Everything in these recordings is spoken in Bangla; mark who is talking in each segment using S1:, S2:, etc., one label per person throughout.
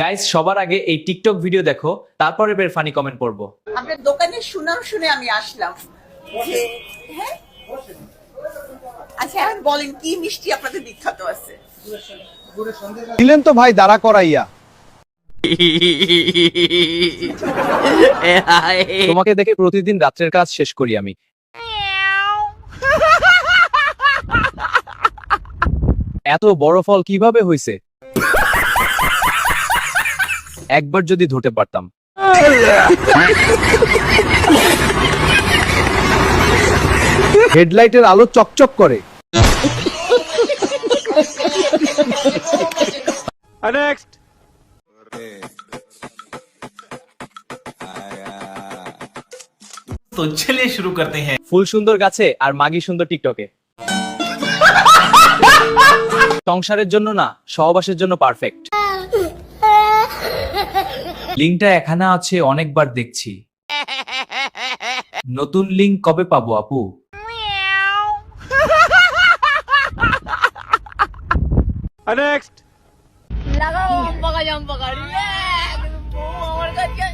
S1: গাইস সবার আগে এই টিকটক ভিডিও দেখো, তারপরে বের ফানি কমেন্ট পড়বো।
S2: আপনার দোকানের সুনাম শুনে আমি আসলাম যে হ্যাঁ আচ্ছা এখন বলেন কি মিষ্টি আপনাদের বিখ্যাত আছে?
S3: দিলেন তো ভাই দাঁড়া করাইয়া।
S1: তোমাকে দেখে প্রতিদিন রাত্রের কাজ শেষ করি আমি। এত বড় ফল কিভাবে হইছে? একবার যদি ধরতে পারতাম।
S3: হেডলাইটের আলো চকচক করে।
S4: नेक्स्ट तो चलिए शुरू करते हैं।
S1: ফুল সুন্দর গাছে আর মাগি সুন্দর টিকটকে। সংসারের জন্য না, সহবাসের জন্য পারফেক্ট। লিংকটা এখানে আছে, অনেকবার দেখছি। নতুন লিংক কবে পাবো আপু?
S4: नेक्स्ट
S5: লাগাও আম্পাকা জাম্পাকা আমার কাছে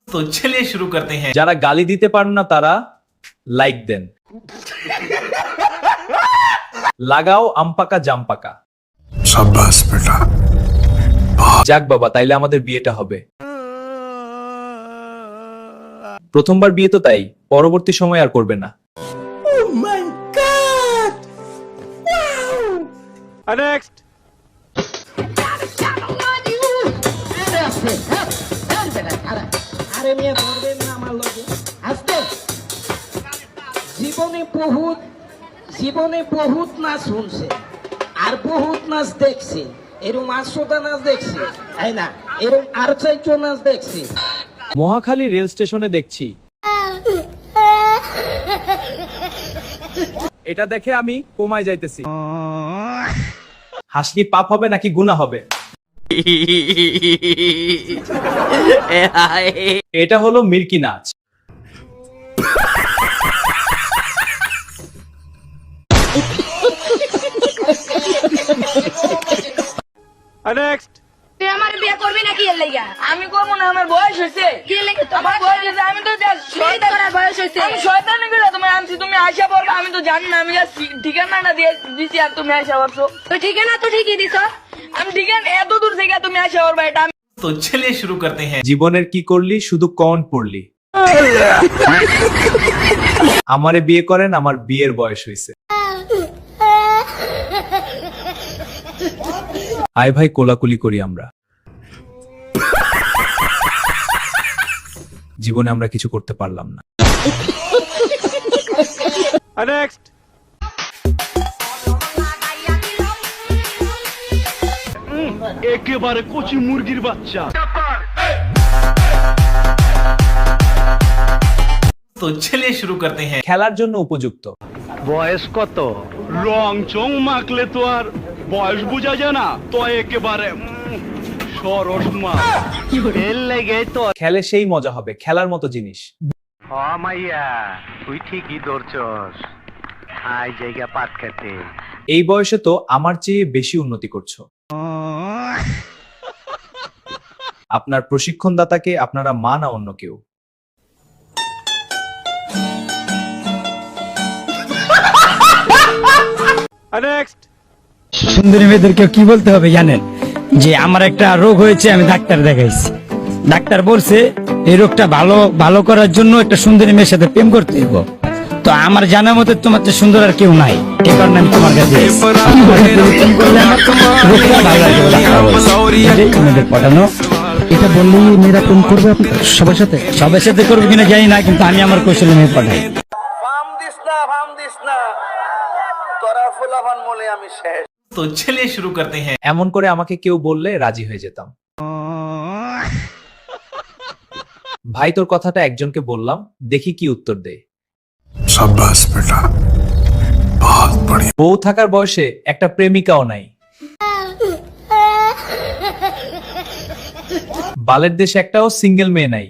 S4: तो चलिए शुरू करते हैं।
S1: যারা গালি দিতে পারেন না তারা লাইক দেন। লাগাও আমপাকা জামপাকা।
S3: শাবাশ বেটা।
S1: যাক বাবা, তাইলে আমাদের বিয়েটা হবে। প্রথমবার বিয়ে তো তাই, পরবর্তী সময় আর করবে না।
S4: नेक्स्ट
S6: আরে মেয়ে ধরবেন না আমার লোকে আজকে জীবনে বহুত নাচ শুনছে আর বহুত নাচ দেখছি, এরকম 800টা নাচ দেখছি, তাই না? এরকম আর 400 নাচ দেখছি।
S1: মহাখালী রেল স্টেশনে দেখছি। এটা দেখে আমি কমায় যাইতেছি। হাসলি পাপ হবে নাকি গুনাহ হবে? এটা হলো মির্কি নাচ।
S4: नेक्स्ट
S5: তুই আমার বিয়ে করবি নাকি এর লাগা?
S2: আমি করবো না, আমার বয়স হয়েছে।
S5: কি লাগে তো
S2: আমার বয়স হয়েছে, আমি তো
S5: শয়তান করার বয়স হইছে।
S2: আমি শয়তানি করে তোমার আনছি, তুমি আশা পড়বে আমি তো জানি না। আমি just ঠিকানাটা দিয়ে দিছি আর তুমি আশা করছো।
S5: তুই ঠিকানা তো ঠিকই দিছ।
S2: আমি ঠিকানা এত দূর থেকে তুমি আশা করবে এটা আমি
S4: तो चलिए शुरू करते हैं।
S1: জীবনের কি করলি, শুধু কন পড়লি। আমারে বিয়ে করেন, আমার বিয়ের বয়স হয়েছে। আয় ভাই, কোলাকুলি করি আমরা। জীবনে আমরা কিছু করতে পারলাম না।
S4: नेक्स्ट একেবারে কচি মুরগির বাচ্চা। तो चलिए शुरू करते हैं।
S1: খেলার জন্য উপযুক্ত।
S4: বয়স কত? রং চং মাখলে তো আর বয়স বোঝা যায় না, তো একেবারে সরস মা এর লেগে তো।
S1: খেলে সেই মজা হবে, খেলার মতো জিনিস।
S7: মাইয়া তুই ঠিকই ধরছস, আই জায়গা পাট খেতে।
S1: এই বয়সে তো আমার চেয়ে বেশি উন্নতি করছো। আপনার প্রশিক্ষণদাতাকে আপনারা মা না অন্য কেউ।
S4: নেক্সট
S8: সুন্দরী মেয়েদেরকে কি বলতে হবে জানেন? যে আমার একটা রোগ হয়েছে, আমি ডাক্তার দেখাইছি। ডাক্তার বলছে এই রোগটা ভালো করার জন্য একটা সুন্দরী মেয়ের সাথে প্রেম করতে হইব। তো আমার জানা মতে তোমার চেয়ে সুন্দর আর কেউ নাই, এই কারণে আমি তোমার কাছে এসেছি। প্রেম করলে আমার রোগটা ভালো হয়ে যাবে, ডাক্তার বলছে। এটাই মেয়েদের পটানো। এটা বললেই মেয়েরা প্রেম করবে সবার সাথে করবে কিনা জানি না, কিন্তু আমি আমার কৌশলে মেয়ে পটাই।
S7: ফাম দিস না তোরা ফুলাফান বলে আমি শেষ।
S4: तो चलिए शुरू करते हैं।
S1: এমন করে আমাকে কেউ বললে রাজি হয়ে যেতাম। ভাই তোর কথাটা একজনকে বললাম, দেখি কি উত্তর দেয়।
S3: শাবাশ বেটা। বহুত বড়িয়া।
S1: বউ থাকার বয়সে একটা প্রেমিকাও নাই। বালের দেশে একটাও সিঙ্গেল মেয়ে নাই।